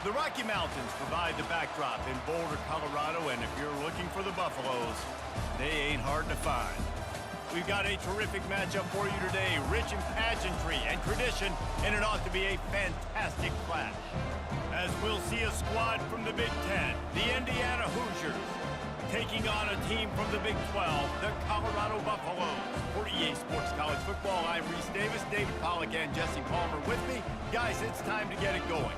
The Rocky Mountains provide the backdrop in Boulder, Colorado, and if you're looking for the Buffaloes, they ain't hard to find. We've got a terrific matchup for you today, rich in pageantry and tradition, and it ought to be a fantastic clash. As we'll see a squad from the Big Ten, the Indiana Hoosiers, taking on a team from the Big 12, the Colorado Buffaloes. For EA Sports College Football, I'm Reese Davis, David Pollack, and Jesse Palmer with me. Guys, it's time to get it going.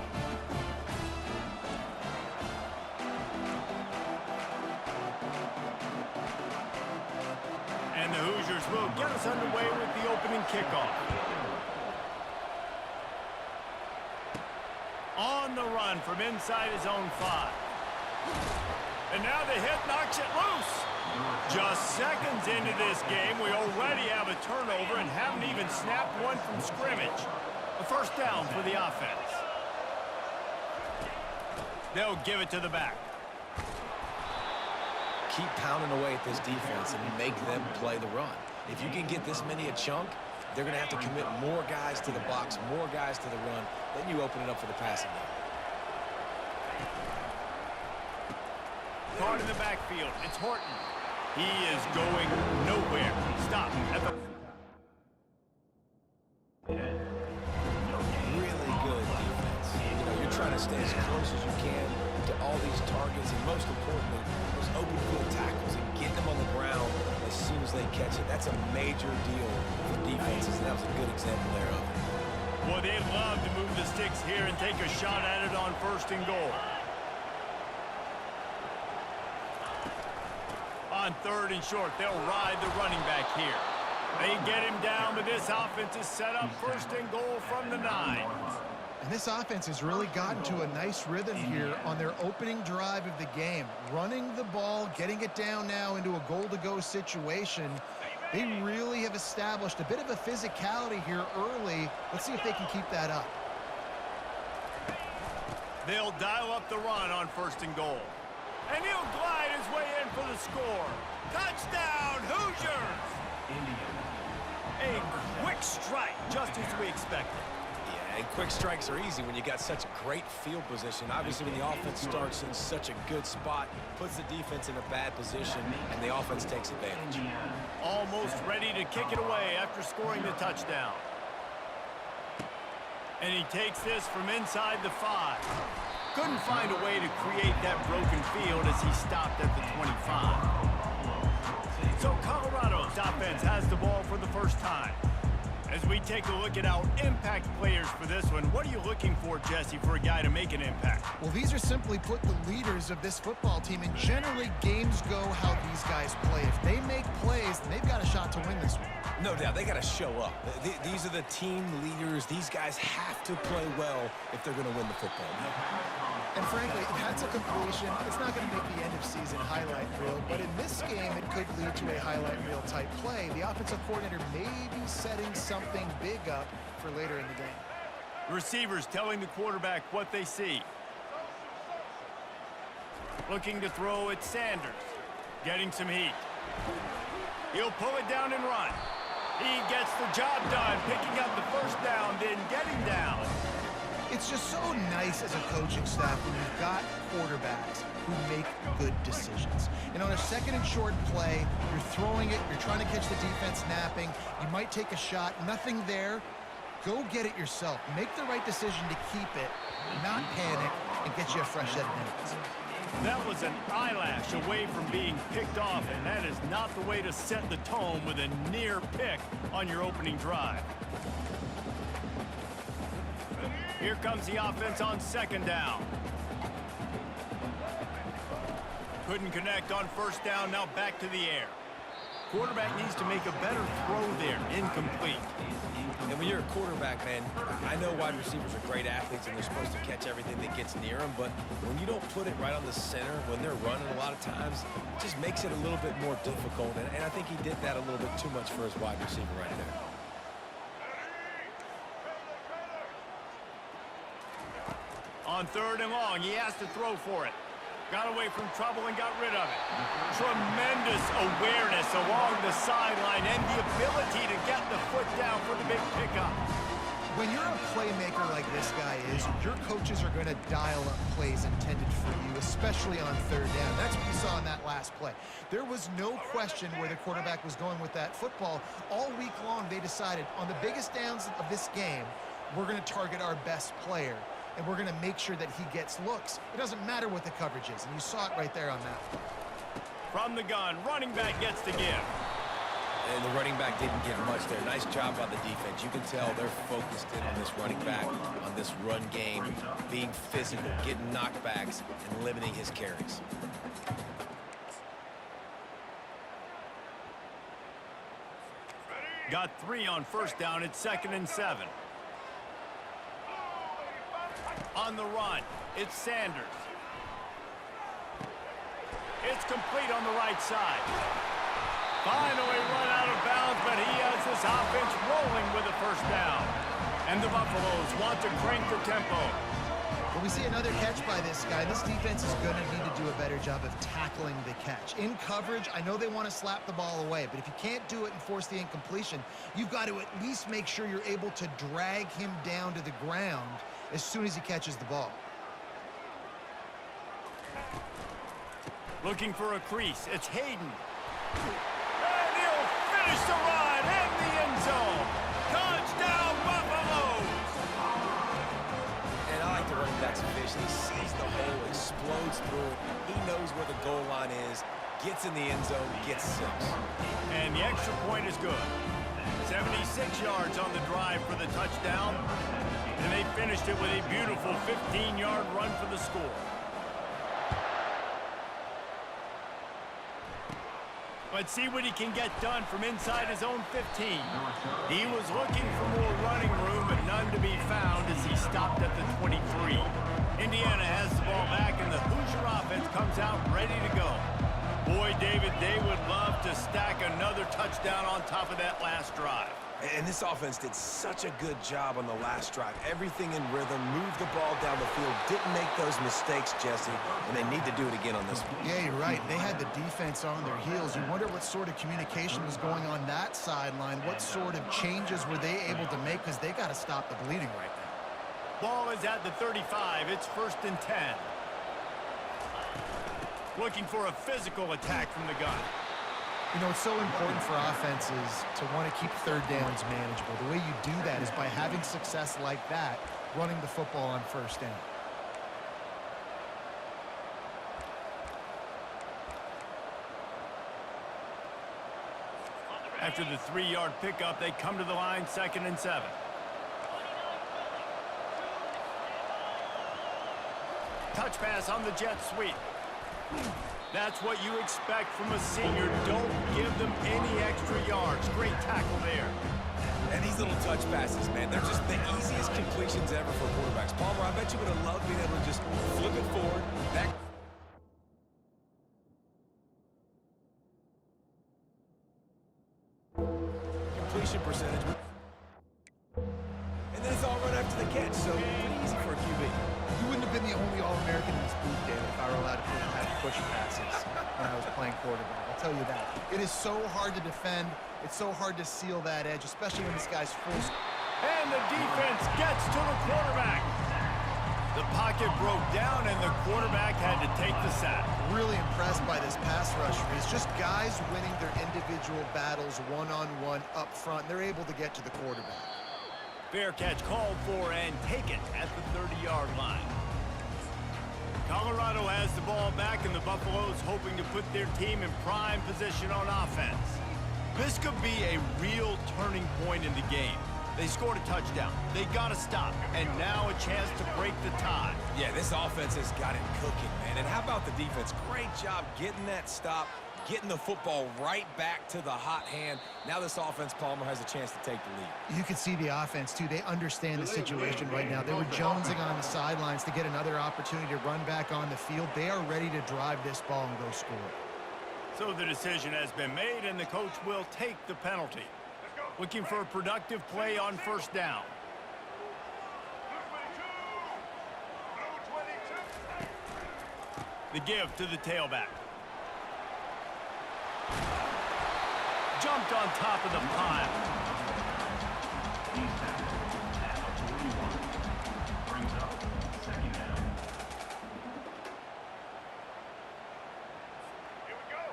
And the Hoosiers will get us underway with the opening kickoff. On the run from inside his own 5. And now the hit knocks it loose. Just seconds into this game, we already have a turnover and haven't even snapped one from scrimmage. A first down for the offense. They'll give it to the back. Keep pounding away at this defense and make them play the run. If you can get this many a chunk, they're going to have to commit more guys to the box, more guys to the run. Then you open it up for the passing game. Card in the backfield. It's Horton. He is going nowhere. Stop at the... Really good defense. You know, you're trying to stay as close as you can to all these targets, and most importantly, those open field tackles and get them on the ground as soon as they catch it. That's a major deal for defenses, and that was a good example there of it. Well, they'd love to move the sticks here and take a shot at it on 1st and goal. On 3rd and short, they'll ride the running back here. They get him down, but this offense is set up 1st and goal from the 9. And this offense has really gotten to a nice rhythm here on their opening drive of the game. Running the ball, getting it down now into a goal-to-go situation. They really have established a bit of a physicality here early. Let's see if they can keep that up. They'll dial up the run on 1st and goal. And he'll glide his way in for the score. Touchdown, Hoosiers! A quick strike, just as we expected. Yeah, and quick strikes are easy when you got such great field position. Obviously, when the offense starts in such a good spot, puts the defense in a bad position, and the offense takes advantage. Almost ready to kick it away after scoring the touchdown. And he takes this from inside the 5. Couldn't find a way to create that broken field as he stopped at the 25. So Colorado's offense has the ball for the first time. As we take a look at our impact players for this one, what are you looking for, Jesse, for a guy to make an impact? Well, these are simply put the leaders of this football team, and generally games go how these guys play. If they make plays, then they've got a shot to win this one. No doubt, they got to show up. These are the team leaders. These guys have to play well if they're going to win the football game. And frankly, that's a completion. It's not going to make the end-of-season highlight reel, but in this game, it could lead to a highlight reel type play. The offensive coordinator may be setting something big up for later in the game. Receivers telling the quarterback what they see. Looking to throw at Sanders. Getting some heat. He'll pull it down and run. He gets the job done, picking up the first down, then getting down. It's just so nice as a coaching staff when you've got quarterbacks who make good decisions. And on a 2nd and short play, you're throwing it, you're trying to catch the defense napping, you might take a shot, nothing there. Go get it yourself. Make the right decision to keep it, not panic, and get you a fresh set of minutes. That was an eyelash away from being picked off, and that is not the way to set the tone with a near pick on your opening drive. Here comes the offense on 2nd down. Couldn't connect on 1st down, now back to the air. Quarterback needs to make a better throw there, incomplete. And when you're a quarterback, man, I know wide receivers are great athletes and they're supposed to catch everything that gets near them, but when you don't put it right on the center, when they're running a lot of times, it just makes it a little bit more difficult. And I think he did that a little bit too much for his wide receiver right there. On 3rd and long, he has to throw for it. Got away from trouble and got rid of it. Tremendous awareness along the sideline and the ability to get the foot down for the big pickup. When you're a playmaker like this guy is, your coaches are going to dial up plays intended for you, especially on third down. That's what you saw in that last play. There was no question where the quarterback was going with that football. All week long, they decided on the biggest downs of this game, we're going to target our best player, and we're going to make sure that he gets looks. It doesn't matter what the coverage is, and you saw it right there on that. From the gun, running back gets the give. And the running back didn't get much there. Nice job by the defense. You can tell they're focused in on this running back, on this run game, being physical, getting knockbacks, and limiting his carries. Got 3 on first down. It's 2nd and 7. On the run, it's Sanders. It's complete on the right side. Finally run out of bounds, but he has this offense rolling with a first down. And the Buffaloes want to crank the tempo. Well, we see another catch by this guy. This defense is going to need to do a better job of tackling the catch. In coverage, I know they want to slap the ball away, but if you can't do it and force the incompletion, you've got to at least make sure you're able to drag him down to the ground as soon as he catches the ball. Looking for a crease. It's Hayden. And he'll finish the run in the end zone. Touchdown, Buffaloes! And I like the running back's vision. He sees the hole, explodes through it. He knows where the goal line is, gets in the end zone, gets 6. And the extra point is good. 76 yards on the drive for the touchdown. And they finished it with a beautiful 15-yard run for the score. But see what he can get done from inside his own 15. He was looking for more running room, but none to be found as he stopped at the 23. Indiana has the ball back, and the Hoosier offense comes out ready to go. Boy, David, they would love to stack another touchdown on top of that last drive. And this offense did such a good job on the last drive. Everything in rhythm, moved the ball down the field, didn't make those mistakes, Jesse, and they need to do it again on this one. Yeah, you're right. They had the defense on their heels. You wonder what sort of communication was going on that sideline. What sort of changes were they able to make, because they got to stop the bleeding right now. Ball is at the 35. It's 1st and 10. Looking for a physical attack from the gun. You know, it's so important for offenses to want to keep third downs manageable. The way you do that is by having success like that, running the football on first down. After the 3-yard pickup, they come to the line, 2nd and 7. Touch pass on the jet sweep. That's what you expect from a senior. Don't give them any extra yards. Great tackle there. And these little touch passes, man, they're just the easiest completions ever for quarterbacks. Palmer, I bet you would have loved being able to just flip it forward. That completion percentage. And then it's all right after the catch, so pretty easy for a QB. You wouldn't have been the only All-American in this booth, David, if I were allowed to have push passes when I was playing quarterback. I'll tell you that. It is so hard to defend. It's so hard to seal that edge, especially when this guy's full. And the defense gets to the quarterback. The pocket broke down, and the quarterback had to take the sack. Really impressed by this pass rush. It's just guys winning their individual battles one-on-one up front. They're able to get to the quarterback. Fair catch called for and taken at the 30-yard line. Colorado has the ball back, and the Buffaloes hoping to put their team in prime position on offense. This could be a real turning point in the game. They scored a touchdown. They got to stop, and now a chance to break the tie. Yeah, this offense has got it cooking, man. And how about the defense? Great job getting that stop, getting the football right back to the hot hand. Now this offense, Palmer, has a chance to take the lead. You can see the offense, too. They understand the situation right now. They were jonesing on the sidelines to get another opportunity to run back on the field. They are ready to drive this ball and go score. So the decision has been made, and the coach will take the penalty. Looking for a productive play on first down. The give to the tailback. Jumped on top of the pile.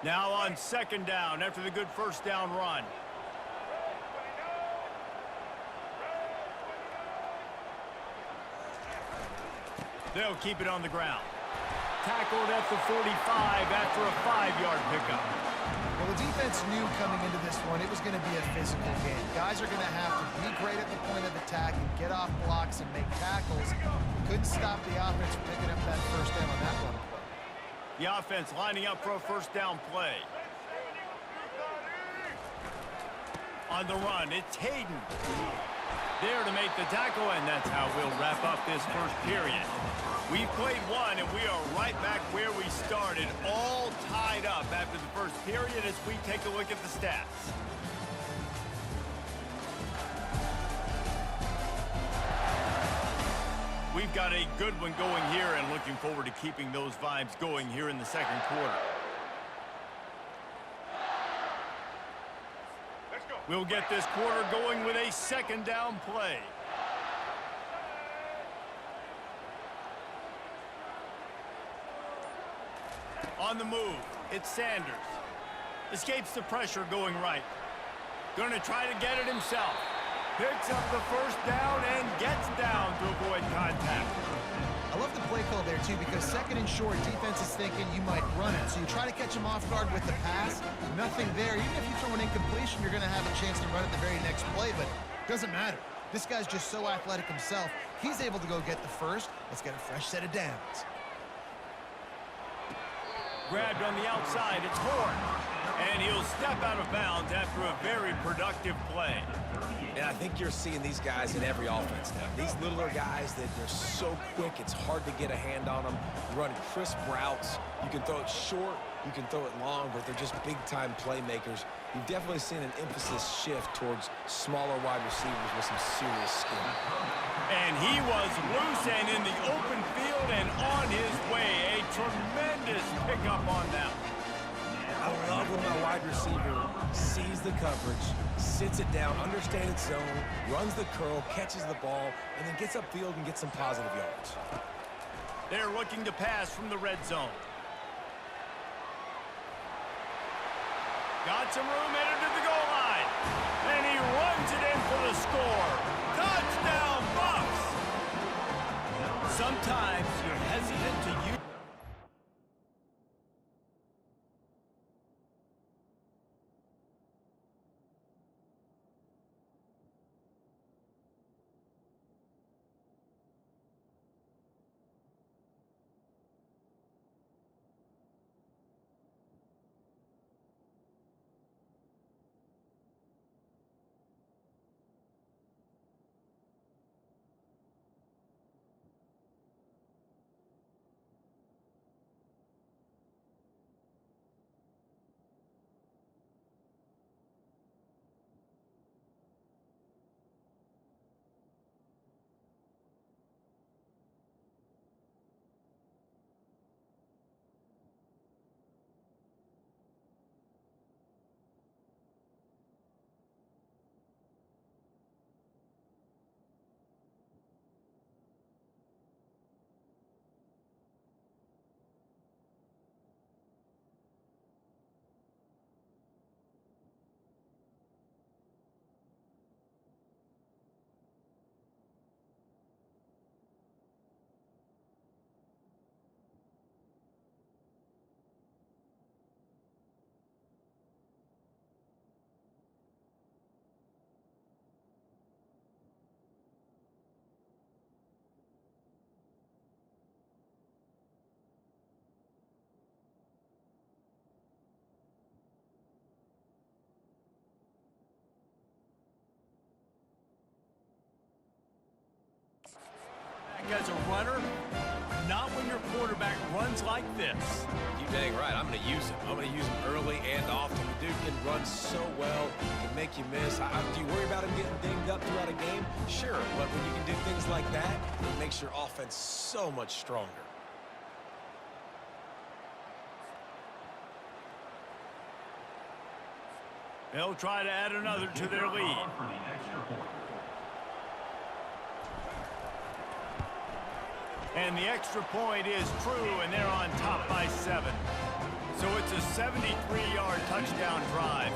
Now on second down after the good first down run. They'll keep it on the ground. Tackled at the 45 after a 5-yard pickup. Well, the defense knew coming into this one it was going to be a physical game. Guys are going to have to be great at the point of attack and get off blocks and make tackles. Couldn't stop the offense from picking up that first down on that run play. The offense lining up for a first down play. On the run, it's Hayden. There to make the tackle, and that's how we'll wrap up this first period. We've played one, and we are right back where we started, all tied up after the first period as we take a look at the stats. We've got a good one going here and looking forward to keeping those vibes going here in the second quarter. We'll get this quarter going with a second down play. On the move, it's Sanders. Escapes the pressure going right. Going to try to get it himself. Picks up the first down and gets down to avoid contact. I love the play call there, too, because second and short, defense is thinking you might run it. So you try to catch him off guard with the pass. Nothing there. Even if you throw an incompletion, you're going to have a chance to run it the very next play, but it doesn't matter. This guy's just so athletic himself. He's able to go get the first. Let's get a fresh set of downs. Grabbed on the outside, it's Horn. And he'll step out of bounds after a very productive play. And I think you're seeing these guys in every offense now. These littler guys, they're so quick, it's hard to get a hand on them. Run crisp routes. You can throw it short, you can throw it long, but they're just big-time playmakers. You've definitely seen an emphasis shift towards smaller wide receivers with some serious skill. And he was loose and in the open field and on his way. A tremendous pickup on that. I love when my wide receiver sees the coverage, sits it down, understands its zone, runs the curl, catches the ball, and then gets upfield and gets some positive yards. They're looking to pass from the red zone. Got some room headed to the goal line. And he runs it in for the score. Touchdown, Bucs! Sometimes you're hesitant to use... As a runner, not when your quarterback runs like this. You dang right. I'm going to use him. I'm going to use him early and often. The dude can run so well, can make you miss. Do you worry about him getting dinged up throughout a game? Sure, but when you can do things like that, it makes your offense so much stronger. They'll try to add another to their lead. And the extra point is true, and they're on top by 7. So it's a 73-yard touchdown drive.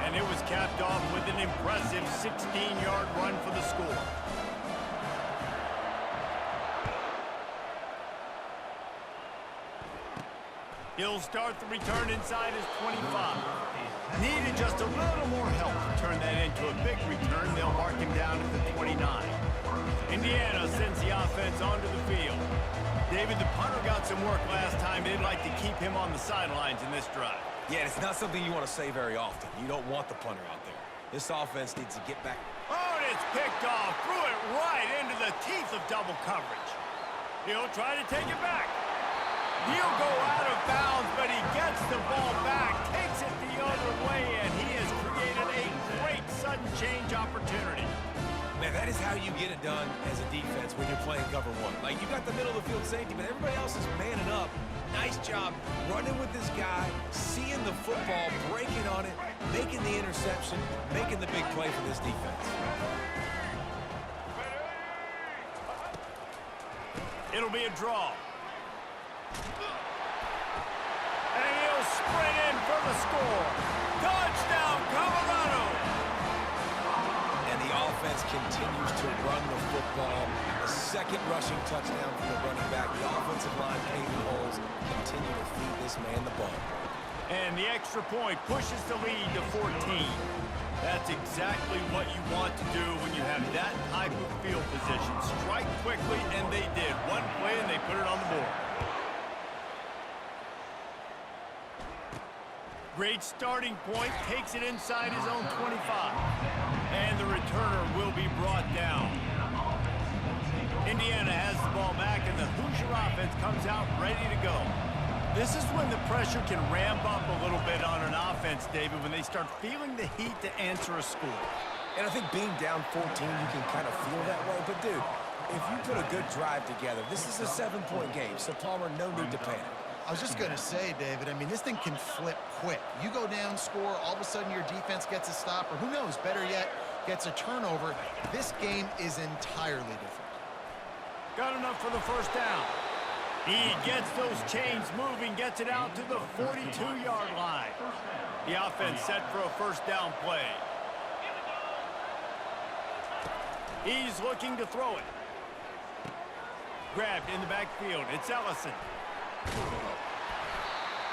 And it was capped off with an impressive 16-yard run for the score. He'll start the return inside his 25. Needed just a little more help to turn that into a big return. They'll mark him down at the 29. Indiana sends the offense onto the field. David, the punter got some work last time. They'd like to keep him on the sidelines in this drive. Yeah, it's not something you want to say very often. You don't want the punter out there. This offense needs to get back. Oh, and it's picked off. Threw it right into the teeth of double coverage. He'll try to take it back. He'll go out of bounds, but he gets the ball back, takes it the other way, and he has created a great sudden change opportunity. Man, that is how you get it done as a defense when you're playing cover one. Like, you got the middle of the field safety, but everybody else is manning up. Nice job running with this guy, seeing the football, breaking on it, making the interception, making the big play for this defense. It'll be a draw. And he'll sprint in for the score. Touchdown, Colorado! And the offense continues to run the football. A second rushing touchdown from the running back. The offensive line paving holes continue to feed this man the ball. And the extra point pushes the lead to 14. That's exactly what you want to do when you have that type of field position. Strike quickly, and they did. One play, and they put it on the board. Great starting point, takes it inside his own 25. And the returner will be brought down. Indiana has the ball back, and the Hoosier offense comes out ready to go. This is when the pressure can ramp up a little bit on an offense, David, when they start feeling the heat to answer a score. And I think being down 14, you can kind of feel that way. But, dude, if you put a good drive together, this is a 7-point game, so Palmer, no need to panic. I was just going to say, David, I mean, this thing can flip quick. You go down, score, all of a sudden your defense gets a stop, or who knows, better yet, gets a turnover. This game is entirely different. Got enough for the first down. He gets those chains moving, gets it out to the 42-yard line. The offense set for a first down play. He's looking to throw it. Grabbed in the backfield. It's Ellison.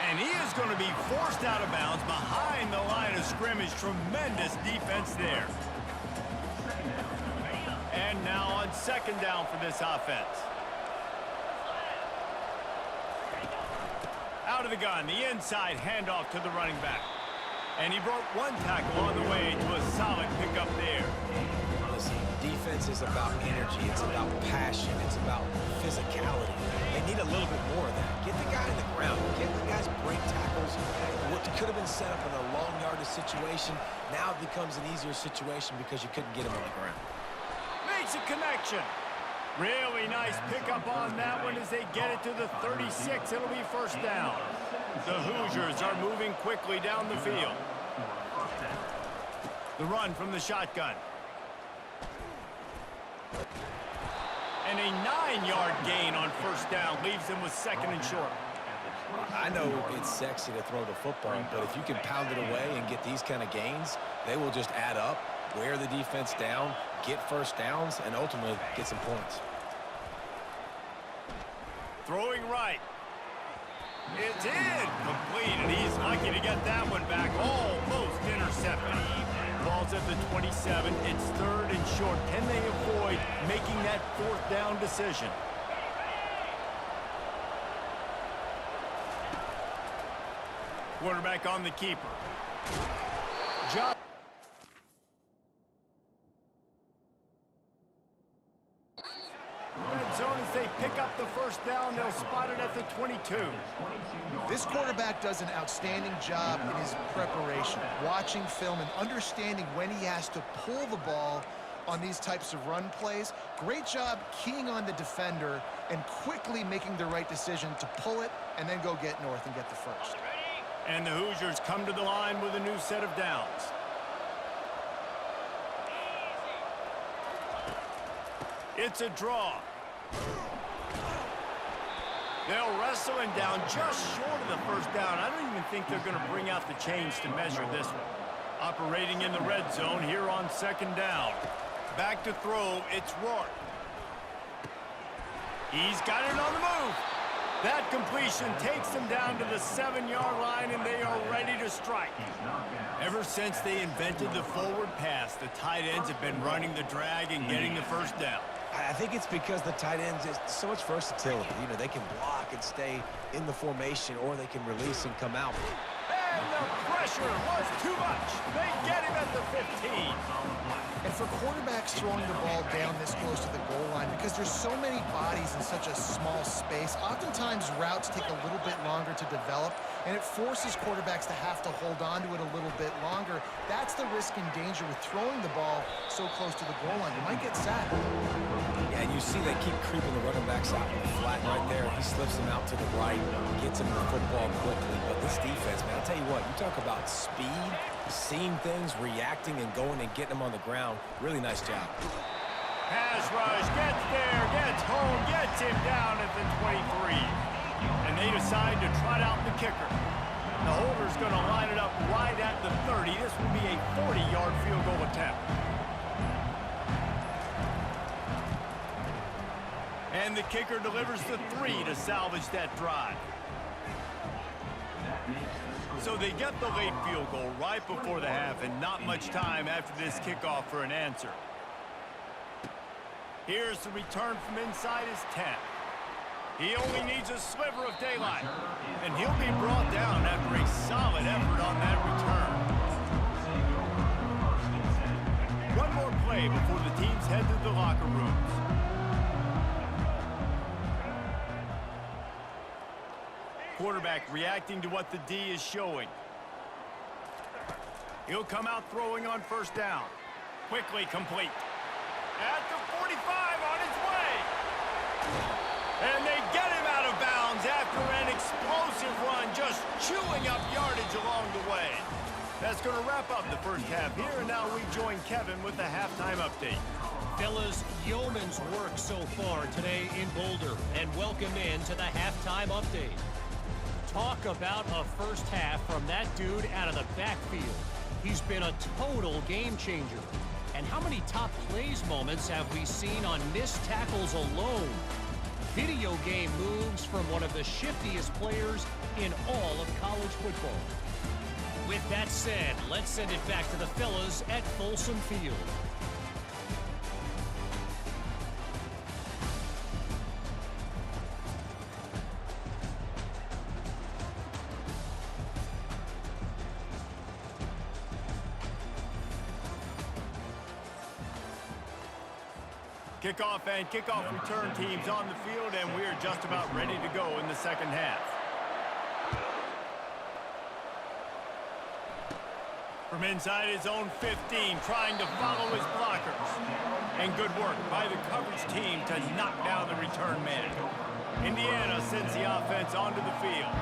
And he is going to be forced out of bounds behind the line of scrimmage. Tremendous defense there. And now on second down for this offense. Out of the gun, the inside handoff to the running back. And he broke one tackle on the way to a solid pickup there. Listen, defense is about energy. It's about passion. It's about physicality. They need a little bit more of that. Get the guy in the ground. Get the guys break tackles. What could have been set up in a long yardage situation, now it becomes an easier situation because you couldn't get him on the ground. Makes a connection. Really nice pickup on that one as they get it to the 36. It'll be first down. The Hoosiers are moving quickly down the field. The run from the shotgun. And a 9-yard gain on first down leaves them with second and short. I know it's sexy to throw the football, but if you can pound it away and get these kind of gains, they will just add up, wear the defense down, get first downs, and ultimately get some points. Throwing right. It's in. Complete, and he's lucky to get that one back. Almost intercepted. Ball's at the 27. It's third and short. Can they avoid making that fourth down decision? Quarterback on the keeper. John. Red zone as they pick up the first down. They'll spot it at the 22. This quarterback does an outstanding job in his preparation, watching film and understanding when he has to pull the ball on these types of run plays. Great job keying on the defender and quickly making the right decision to pull it and then go get north and get the first. And the Hoosiers come to the line with a new set of downs. It's a draw. They'll wrestle him down just short of the first down. I don't even think they're going to bring out the chains to measure this one. Operating in the red zone here on second down. Back to throw, it's Rourke. He's got it on the move. That completion takes them down to the 7-yard line, and they are ready to strike. Ever since they invented the forward pass, the tight ends have been running the drag and getting the first down. I think it's because the tight ends is so much versatility. You know, they can block and stay in the formation, or they can release and come out. And the pressure was too much. They get him at the 15. And for quarterbacks throwing the ball down this close to the goal line, because there's so many bodies in such a small space, oftentimes routes take a little bit longer to develop, and it forces quarterbacks to have to hold on to it a little bit longer. That's the risk and danger with throwing the ball so close to the goal line. You might get sacked. Yeah, and you see they keep creeping the running backs out in the flat right there. He slips them out to the right, gets him the football quickly. But this defense, man, I'll tell you what, you talk about speed, seeing things, reacting, and going and getting them on the ground. Really nice job. Pass rush, gets there, gets home, gets him down at the 23. And they decide to trot out the kicker. The holder's going to line it up right at the 30. This will be a 40-yard field goal attempt. And the kicker delivers the 3 to salvage that drive. So they get the late field goal right before the half, and not much time after this kickoff for an answer. Here's the return from inside his 10. He only needs a sliver of daylight, and he'll be brought down after a solid effort on that return. One more play before the teams head to the locker rooms. Quarterback reacting to what the D is showing. He'll come out throwing on first down. Quickly complete. At the 45 on his way. And they get him out of bounds after an explosive run, just chewing up yardage along the way. That's going to wrap up the first half here, and now we join Kevin with the halftime update. Fellas, yeoman's work so far today in Boulder, and welcome in to the halftime update. Talk about a first half from that dude out of the backfield. He's been a total game changer. And how many top plays moments have we seen on missed tackles alone? Video game moves from one of the shiftiest players in all of college football. With that said, let's send it back to the fellas at Folsom Field. Kickoff and kickoff return teams on the field, and we're just about ready to go in the second half. From inside his own 15, trying to follow his blockers. And good work by the coverage team to knock down the return man. Indiana sends the offense onto the field.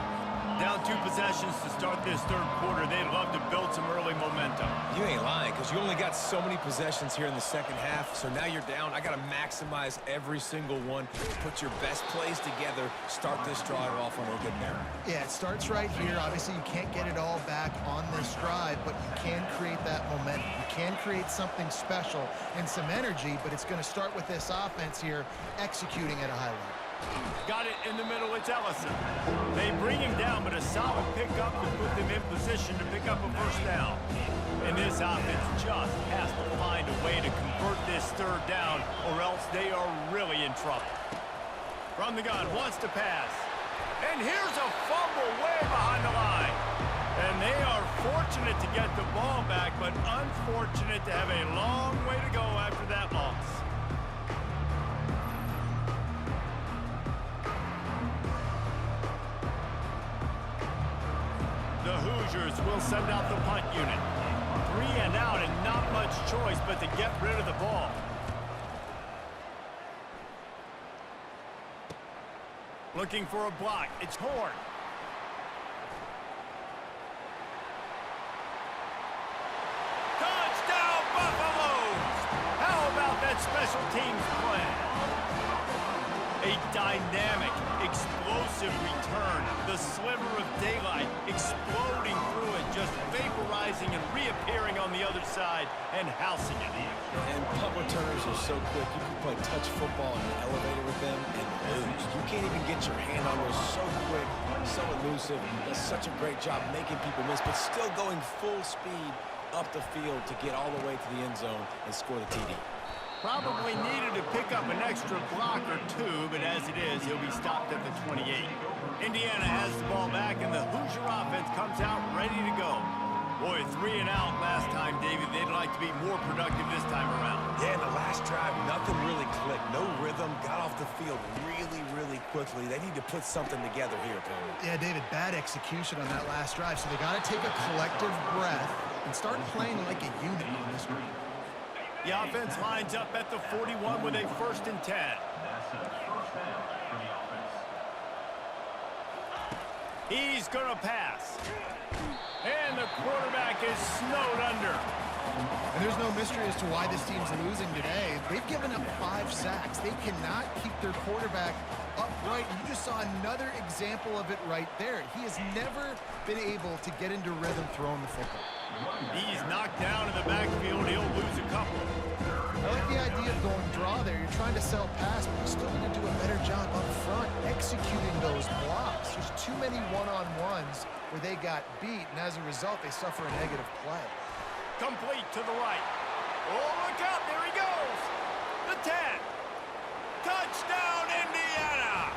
Down 2 possessions to start this third quarter. They'd love to build some early momentum. You ain't lying, because you only got so many possessions here in the second half, so now you're down. I got to maximize every single one, put your best plays together, start this drive off on a good note. Yeah, it starts right here. Obviously, you can't get it all back on this drive, but you can create that momentum. You can create something special and some energy, but it's going to start with this offense here executing at a high level. Got it in the middle, it's Ellison. They bring him down, but a solid pickup to put them in position to pick up a first down. And this offense just has to find a way to convert this third down, or else they are really in trouble. From the gun, wants to pass. And here's a fumble way behind the line. And they are fortunate to get the ball back, but unfortunate to have a long way to go after that loss. The Hoosiers will send out the punt unit. 3 and out, and not much choice but to get rid of the ball. Looking for a block. It's Horn. Touchdown, Buffaloes! How about that special teams play? A dynamic, explosive return. The sliver of daylight exploding through it, just vaporizing and reappearing on the other side and housing it. And punt returners are so quick. You can play touch football in an elevator with them and lose. You can't even get your hand on those. So quick, so elusive. Does such a great job making people miss, but still going full speed up the field to get all the way to the end zone and score the TD. Probably needed to pick up an extra block or two, but as it is, he'll be stopped at the 28. Indiana has the ball back, and the Hoosier offense comes out ready to go. Boy, 3 and out last time, David. They'd like to be more productive this time around. Yeah, in the last drive, nothing really clicked. No rhythm. Got off the field really quickly. They need to put something together here, Tony. Yeah, David, bad execution on that last drive, so they got to take a collective breath and start playing like a unit on this one. The offense lines up at the 41 with a 1st and 10. He's going to pass. And the quarterback is snowed under. And there's no mystery as to why this team's losing today. They've given up 5 sacks. They cannot keep their quarterback upright. You just saw another example of it right there. He has never been able to get into rhythm throwing the football. He's knocked down in the backfield. He'll lose a couple. I like the idea of going draw there. You're trying to sell pass, but you're still going to do a better job up front executing those blocks. There's too many one-on-ones where they got beat, and as a result, they suffer a negative play. Complete to the right. Oh, look out. There he goes. The 10. Touchdown, Indiana.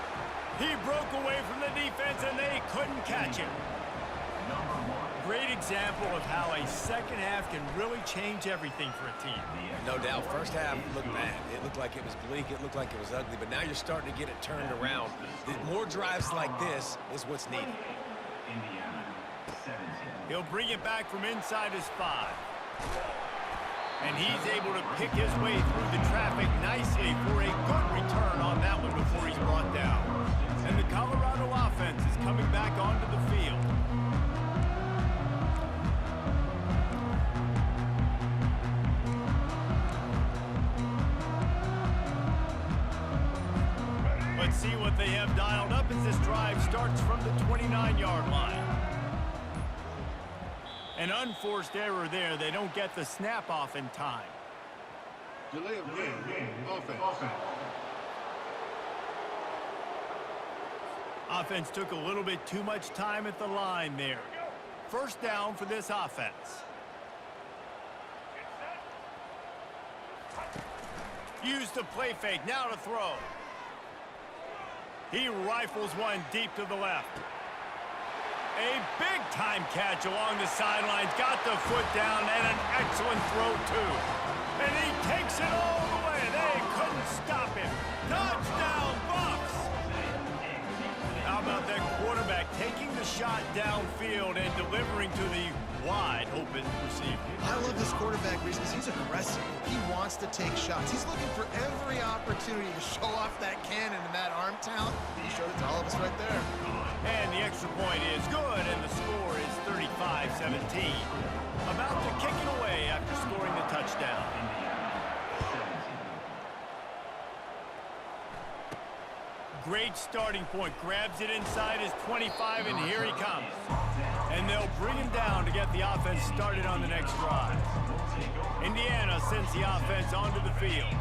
He broke away from the defense, and they couldn't catch him. Great example of how a second half can really change everything for a team. No doubt. First half looked bad. It looked like it was bleak. It looked like it was ugly. But now you're starting to get it turned around. More drives like this is what's needed. He'll bring it back from inside his 5. And he's able to pick his way through the traffic nicely for a good return on that one before he's brought down. And the Colorado offense is coming back onto the field. Let's see what they have dialed up as this drive starts from the 29-yard line. An unforced error there. They don't get the snap off in time. Delay of game. Offense. Offense took a little bit too much time at the line there. 1st down for this offense. Use the play fake. Now to throw. He rifles one deep to the left. A big-time catch along the sidelines. Got the foot down and an excellent throw, too. And he takes it all the way. They couldn't stop him. Touchdown, Bucs! How about that quarterback taking the shot downfield and delivering to the wide open receiver? I love this quarterback because he's aggressive. He wants to take shots. He's looking for every opportunity to show off that cannon and that arm talent. He showed it to all of us right there. And the extra point is good, and the score is 35-17. About to kick it away after scoring the touchdown. Great starting point. Grabs it inside his 25, and here he comes. And they'll bring him down to get the offense started on the next drive. Indiana sends the offense onto the field.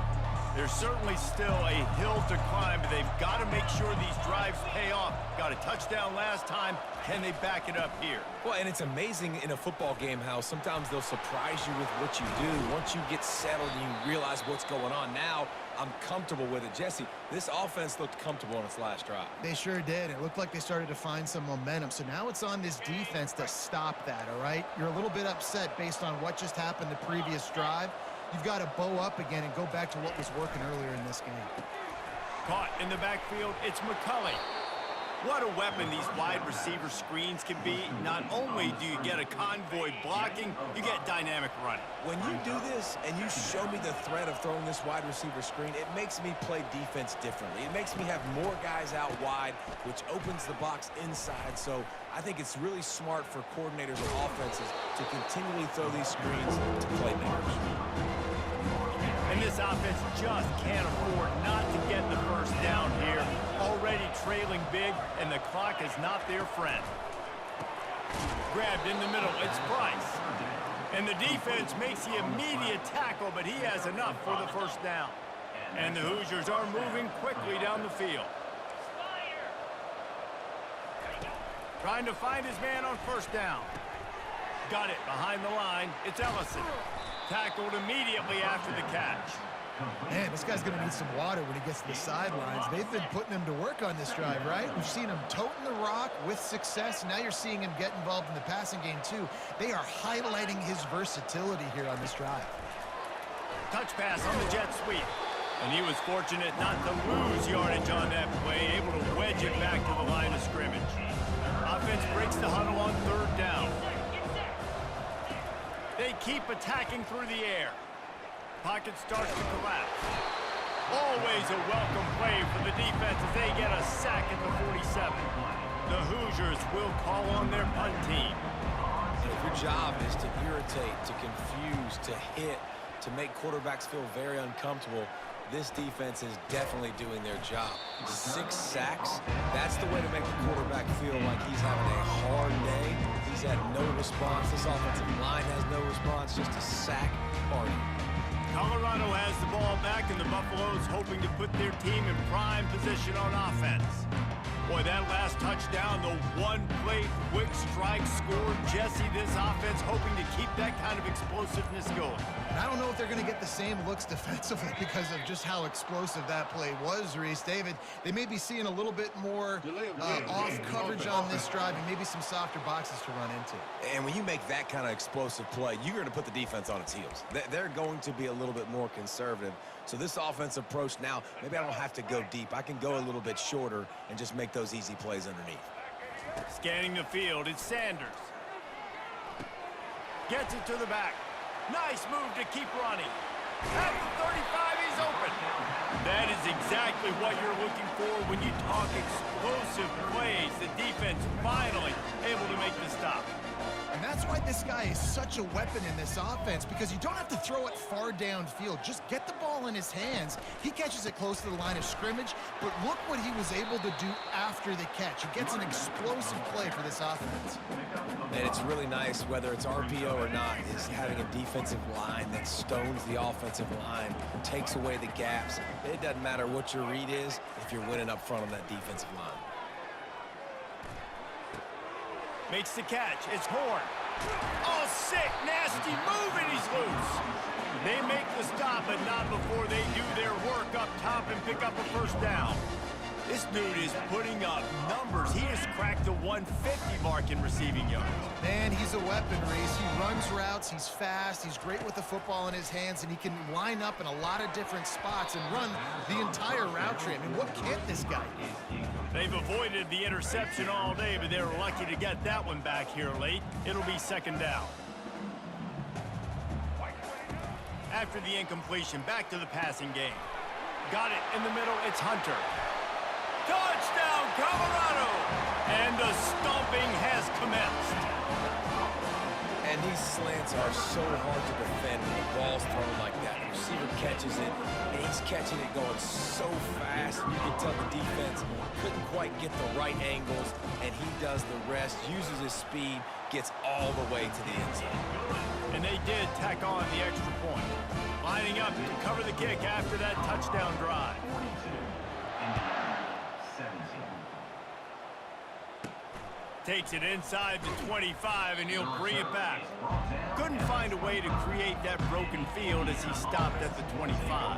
There's certainly still a hill to climb, but they've got to make sure these drives pay off. Got a touchdown last time. Can they back it up here? Well, and it's amazing in a football game how sometimes they'll surprise you with what you do. Once you get settled and you realize what's going on, now I'm comfortable with it. Jesse, this offense looked comfortable on its last drive. They sure did. It looked like they started to find some momentum. So now it's on this defense to stop that, all right? You're a little bit upset based on what just happened the previous drive. You've got to bow up again and go back to what was working earlier in this game. Caught in the backfield, it's McCulley. What a weapon these wide receiver screens can be. Not only do you get a convoy blocking, you get dynamic running. When you do this and you show me the threat of throwing this wide receiver screen, it makes me play defense differently. It makes me have more guys out wide, which opens the box inside. So I think it's really smart for coordinators and offenses to continually throw these screens to playmakers. And this offense just can't afford not to get the first down here. Already trailing big, and the clock is not their friend. Grabbed in the middle, it's Price. And the defense makes the immediate tackle, but he has enough for the first down. And the Hoosiers are moving quickly down the field. Trying to find his man on first down. Got it behind the line. It's Ellison. Tackled immediately after the catch. Man, this guy's going to need some water when he gets to the sidelines. They've been putting him to work on this drive, right? We've seen him toting the rock with success. Now you're seeing him get involved in the passing game, too. They are highlighting his versatility here on this drive. Touch pass on the jet sweep. And he was fortunate not to lose yardage on that play, able to wedge it back to the line of scrimmage. Offense breaks the huddle on third down. They keep attacking through the air. Pocket starts to collapse. Always a welcome play for the defense as they get a sack at the 47. The Hoosiers will call on their punt team. And if your job is to irritate, to confuse, to hit, to make quarterbacks feel very uncomfortable, this defense is definitely doing their job. 6 sacks, that's the way to make the quarterback feel like he's having a hard day. He's had no response. This offensive line has no response, just a sack party. Colorado has the ball back, and the Buffaloes hoping to put their team in prime position on offense. Boy, that last touchdown, the one-play quick strike scored. Jesse, this offense hoping to keep that kind of explosiveness going. And I don't know if they're going to get the same looks defensively because of just how explosive that play was, Reese. David, they may be seeing a little bit more off coverage on this drive and maybe some softer boxes to run into. And when you make that kind of explosive play, you're going to put the defense on its heels. They're going to be a little bit more conservative. So this offense approach now, maybe I don't have to go deep. I can go a little bit shorter and just make those easy plays underneath. Scanning the field, it's Sanders. Gets it to the back. Nice move to keep running. At the 35, he's open. That is exactly what you're looking for when you talk explosive plays. The defense finally able to make the stop. And that's why this guy is such a weapon in this offense, because you don't have to throw it far downfield. Just get the ball in his hands. He catches it close to the line of scrimmage, but look what he was able to do after the catch. He gets an explosive play for this offense. And it's really nice, whether it's RPO or not, is having a defensive line that stones the offensive line, takes away the gaps. It doesn't matter what your read is if you're winning up front on that defensive line. Makes the catch. It's Horn. Oh, sick, nasty move, and he's loose. They make the stop, but not before they do their work up top and pick up a first down. This dude is putting up numbers. He has cracked the 150 mark in receiving yards. Man, he's a weapon, Reese. He runs routes, he's fast, he's great with the football in his hands, and he can line up in a lot of different spots and run the entire route tree. I mean, what can't this guy do? They've avoided the interception all day, but they were lucky to get that one back here late. It'll be second down. After the incompletion, back to the passing game. Got it in the middle, it's Hunter. Touchdown, Colorado! And the stomping has commenced. And these slants are so hard to defend when the ball's thrown like that. The receiver catches it, and he's catching it going so fast. You can tell the defense couldn't quite get the right angles, and he does the rest, uses his speed, gets all the way to the end zone. And they did tack on the extra point. Lining up to cover the kick after that touchdown drive. Takes it inside the 25, and he'll bring it back. Couldn't find a way to create that broken field as he stopped at the 25.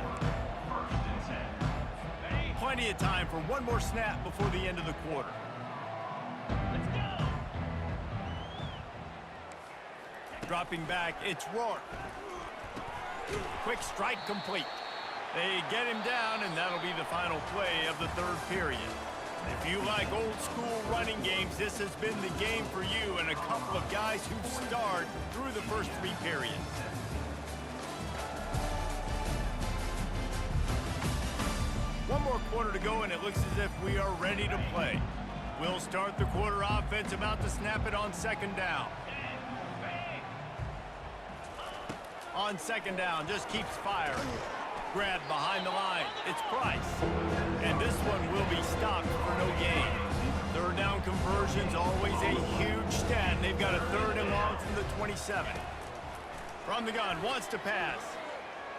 Plenty of time for one more snap before the end of the quarter. Dropping back, it's Rourke. Quick strike complete. They get him down, and that'll be the final play of the third period. If you like old-school running games, this has been the game for you and a couple of guys who've starred through the first 3 periods. One more quarter to go, and it looks as if we are ready to play. We'll start the quarter offense, about to snap it on second down. On second down, just keeps firing. Grab behind the line. It's Price. And this one will be stopped for no gain. Third down conversion's always a huge stat, and they've got a 3rd and long from the 27. From the gun, wants to pass.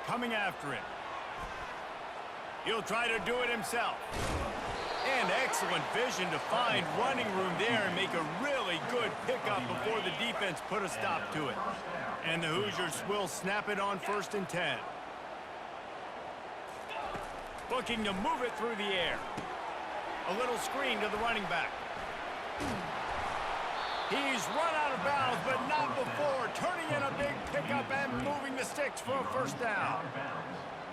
Coming after it. He'll try to do it himself. And excellent vision to find running room there and make a really good pickup before the defense put a stop to it. And the Hoosiers will snap it on 1st and 10. Looking to move it through the air. A little screen to the running back. He's run out of bounds, but not before turning in a big pickup and moving the sticks for a 1st down.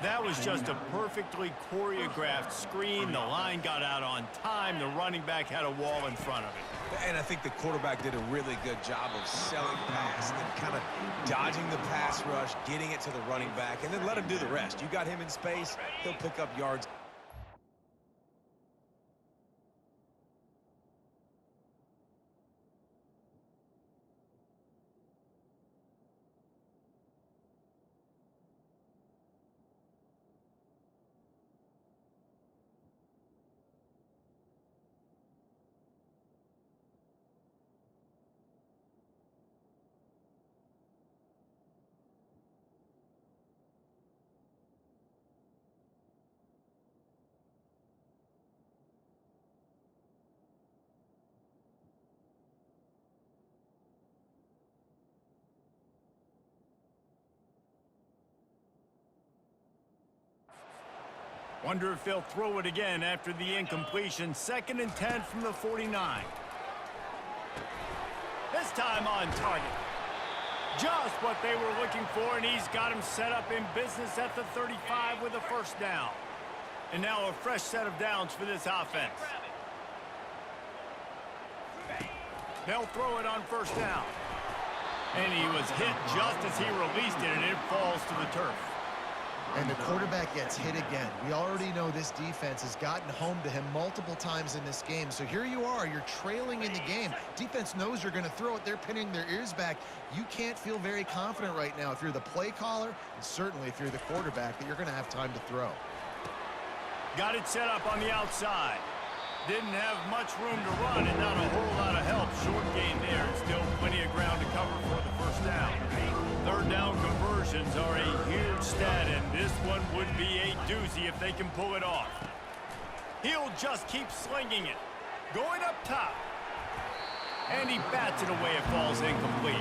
That was just a perfectly choreographed screen. The line got out on time. The running back had a wall in front of it. And I think the quarterback did a really good job of selling past and kind of dodging the pass rush, getting it to the running back, and then let him do the rest. You got him in space, he'll pick up yards. Wonder if they'll throw it again after the incompletion. 2nd and 10 from the 49. This time on target. Just what they were looking for, and he's got him set up in business at the 35 with a 1st down. And now a fresh set of downs for this offense. They'll throw it on 1st down. And he was hit just as he released it, and it falls to the turf. And the quarterback gets hit again. We already know this defense has gotten home to him multiple times in this game. So here you are, you're trailing in the game. Defense knows you're going to throw it. They're pinning their ears back. You can't feel very confident right now if you're the play caller, and certainly if you're the quarterback, that you're going to have time to throw. Got it set up on the outside. Didn't have much room to run and not a whole lot of help. Short gain there. Still plenty of ground to cover for the 1st down. 3rd down conversions are a huge stat, and this one would be a doozy if they can pull it off. He'll just keep slinging it. Going up top. And he bats it away. It falls incomplete.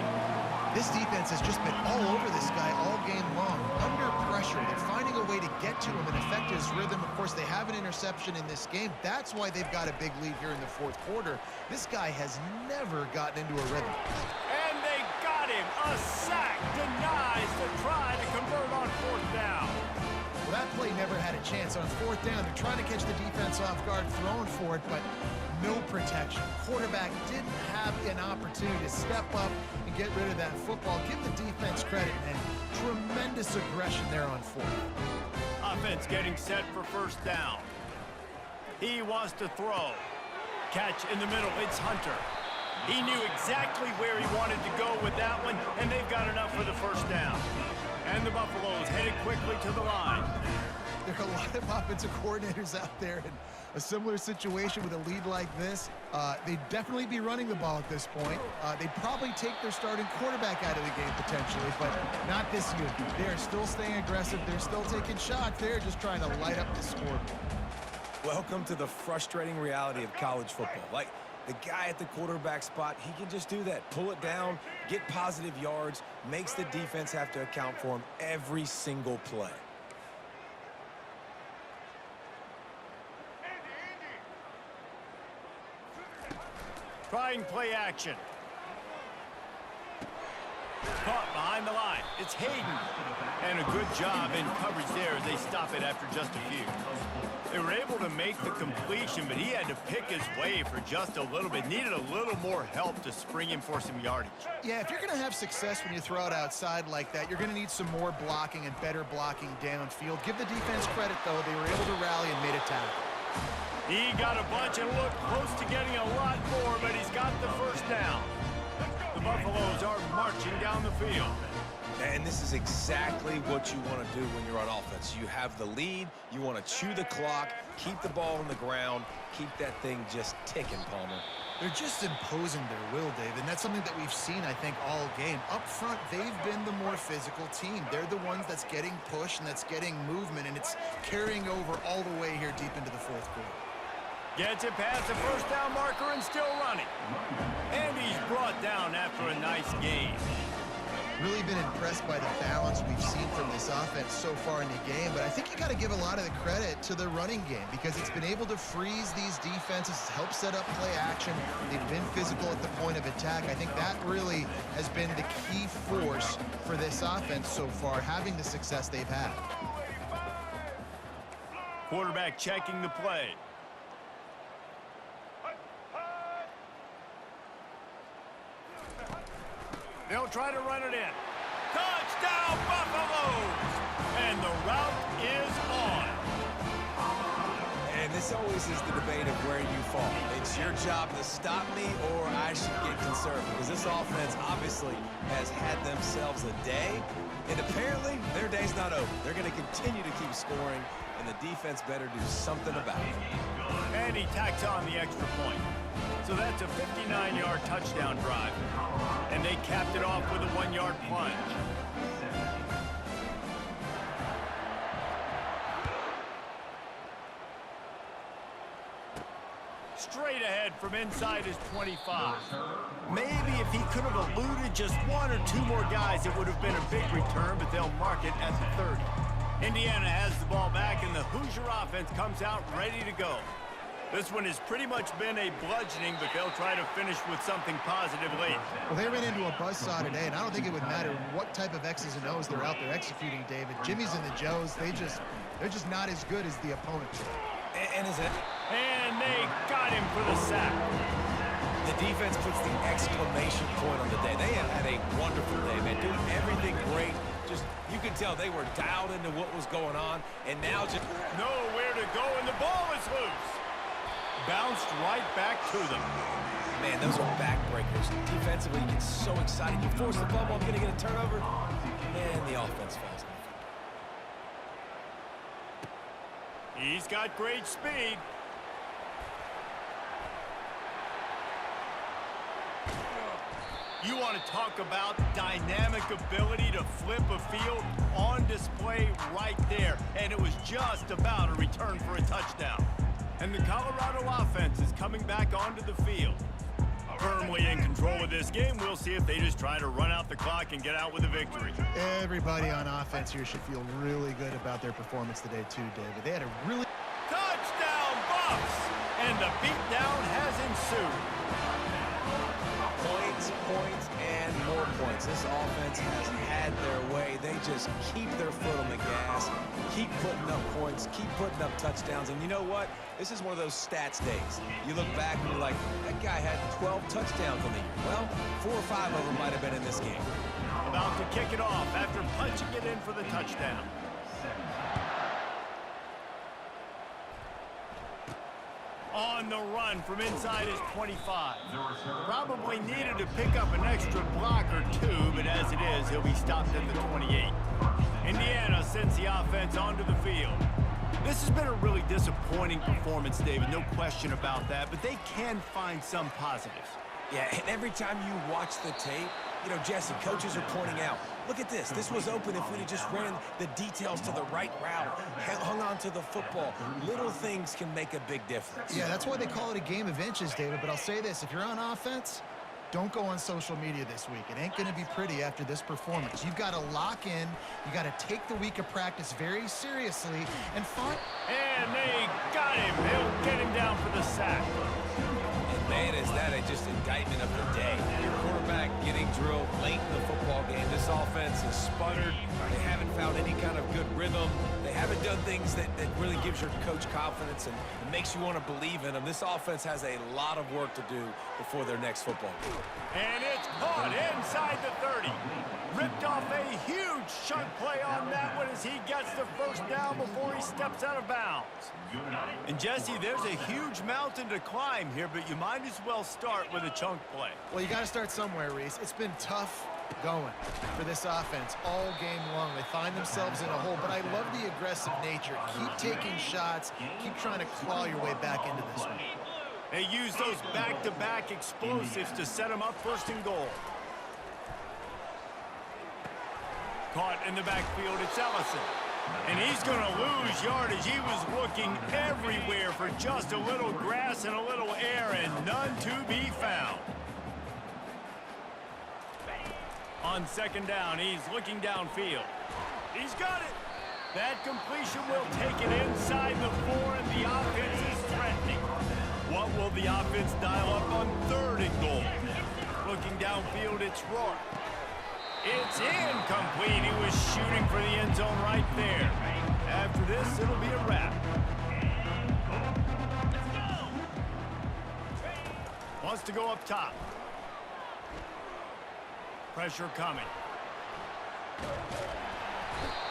This defense has just been all over this guy all game long. Under pressure. They're finding a way to get to him and affect his rhythm. Of course, they have an interception in this game. That's why they've got a big lead here in the 4th quarter. This guy has never gotten into a rhythm. And they got him. A sack. Denies to try to convert on 4th down. Well, that play never had a chance. On 4th down, they're trying to catch the defense off guard, throwing for it, but no protection. Quarterback didn't have an opportunity to step up and get rid of that football. Give the defense credit, man. Tremendous aggression there on 4th. Offense getting set for 1st down. He wants to throw. Catch in the middle. It's Hunter. He knew exactly where he wanted to go with that one, and they've got enough for the 1st down. And the Buffaloes headed quickly to the line. There are a lot of offensive coordinators out there in a similar situation with a lead like this. They'd definitely be running the ball at this point. They'd probably take their starting quarterback out of the game potentially, but not this year. They're still staying aggressive. They're still taking shots. They're just trying to light up the scoreboard. Welcome to the frustrating reality of college football. Like, the guy at the quarterback spot, he can just do that. Pull it down, get positive yards, makes the defense have to account for him every single play. Trying play action. Caught behind the line. It's Hayden. And a good job in coverage there as they stop it after just a few. They were able to make the completion, but he had to pick his way for just a little bit. Needed a little more help to spring him for some yardage. Yeah, if you're going to have success when you throw it outside like that, you're going to need some more blocking and better blocking downfield. Give the defense credit, though. They were able to rally and made a tackle. He got a bunch and looked close to getting a lot more, but he's got the 1st down. The Buffaloes are marching down the field. And this is exactly what you want to do when you're on offense. You have the lead. You want to chew the clock, keep the ball on the ground, keep that thing just ticking, Palmer. They're just imposing their will, Dave, and that's something that we've seen, I think, all game. Up front, they've been the more physical team. They're the ones that's getting pushed and that's getting movement, and it's carrying over all the way here deep into the fourth quarter. Gets it past the first down marker and still running. And he's brought down after a nice gain. Really been impressed by the balance we've seen from this offense so far in the game, but I think you got to give a lot of the credit to the running game because it's been able to freeze these defenses, help set up play action. They've been physical at the point of attack. I think that really has been the key force for this offense so far, having the success they've had. Quarterback checking the play. They'll try to run it in. Touchdown, Buffaloes! And the route is on. And this always is the debate of where you fall. It's your job to stop me or I should get concerned because this offense obviously has had themselves a day, and apparently their day's not over. They're going to continue to keep scoring, and the defense better do something about it. And he tacks on the extra point. So that's a 59-yard touchdown drive. And they capped it off with a 1-yard plunge. Straight ahead from inside his 25. Maybe if he could have eluded just one or two more guys, it would have been a big return, but they'll mark it at the 30. Indiana has the ball back, and the Hoosier offense comes out ready to go. This one has pretty much been a bludgeoning, but they'll try to finish with something positive late. Well, they ran into a buzzsaw today, and I don't think it would matter what type of X's and O's they're out there executing, David. Jimmy's and the Joes, they're just not as good as the opponents. And is it? And they got him for the sack. The defense puts the exclamation point on the day. They have had a wonderful day, man. Doing everything great. Just, you could tell they were dialed into what was going on, and now just nowhere to go, and the ball is loose. Bounced right back to them. Man, those are backbreakers. Defensively, you get so excited. You force the fumble, I'm going to get a turnover, and the offense falls. He's got great speed. You want to talk about dynamic ability to flip a field on display right there. And it was just about a return for a touchdown. And the Colorado offense is coming back onto the field. Firmly in control of this game. We'll see if they just try to run out the clock and get out with a victory. Everybody on offense here should feel really good about their performance today too, David. They had a really... Touchdown, Buffs! And the beatdown has ensued. Points, and more points. This offense has had their way. They just keep their foot on the gas, keep putting up points, keep putting up touchdowns. And you know what? This is one of those stats days. You look back and you're like, that guy had 12 touchdowns on the year. Well, 4 or 5 of them might have been in this game. About to kick it off after punching it in for the touchdown. On the run from inside his 25. Probably needed to pick up an extra block or two, but as it is, he'll be stopped at the 28. Indiana sends the offense onto the field. This has been a really disappointing performance, David, no question about that, but they can find some positives. Yeah, and every time you watch the tape, you know, Jesse, coaches are pointing out, look at this. This was open if we'd have just ran the details to the right route, hung on to the football. Little things can make a big difference. Yeah, that's why they call it a game of inches, David. But I'll say this, if you're on offense, don't go on social media this week. It ain't going to be pretty after this performance. You've got to lock in. You got to take the week of practice very seriously and find... And they got him. They'll get him down for the sack. Man, is that just indictment of the day. Your quarterback getting drilled late in the football game. This offense has sputtered. They haven't found any kind of good rhythm. They haven't done things that really gives your coach confidence and makes you want to believe in them. This offense has a lot of work to do before their next football game. And it's caught inside the 30. Ripped off a huge chunk play on that one as he gets the first down before he steps out of bounds. And Jesse, there's a huge mountain to climb here, but you might as well start with a chunk play. Well, you got to start somewhere, Reese. It's been tough going for this offense all game long. They find themselves in a hole, but I love the aggressive nature. Keep taking shots. Keep trying to claw your way back into this one. They use those back-to-back explosives to set them up first and goal. Caught in the backfield, it's Ellison. And he's going to lose yardage. He was looking everywhere for just a little grass and a little air, and none to be found. On second down, he's looking downfield. He's got it. That completion will take it inside the 4, and the offense is threatening. What will the offense dial up on third and goal? Looking downfield, it's Rourke. It's incomplete. He was shooting for the end zone right there. After this, it'll be a wrap. Wants to go up top. Pressure coming.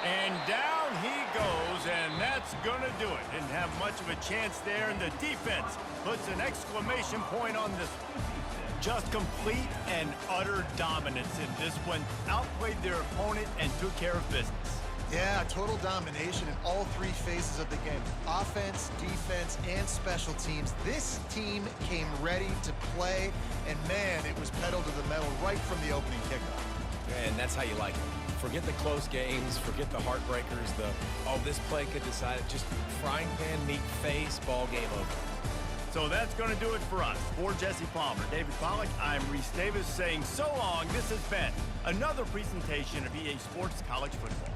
And down he goes, and that's going to do it. Didn't have much of a chance there, and the defense puts an exclamation point on this one. Just complete and utter dominance in this one. Outplayed their opponent and took care of business. Yeah, total domination in all three phases of the game. Offense, defense, and special teams. This team came ready to play, and man, it was pedal to the metal right from the opening kickoff. And that's how you like it. Forget the close games, forget the heartbreakers, this play could decide it. Just frying pan, meat face, ball game over. So that's going to do it for us. For Jesse Palmer, David Pollack, I'm Reese Davis saying so long. This has been another presentation of EA Sports College Football.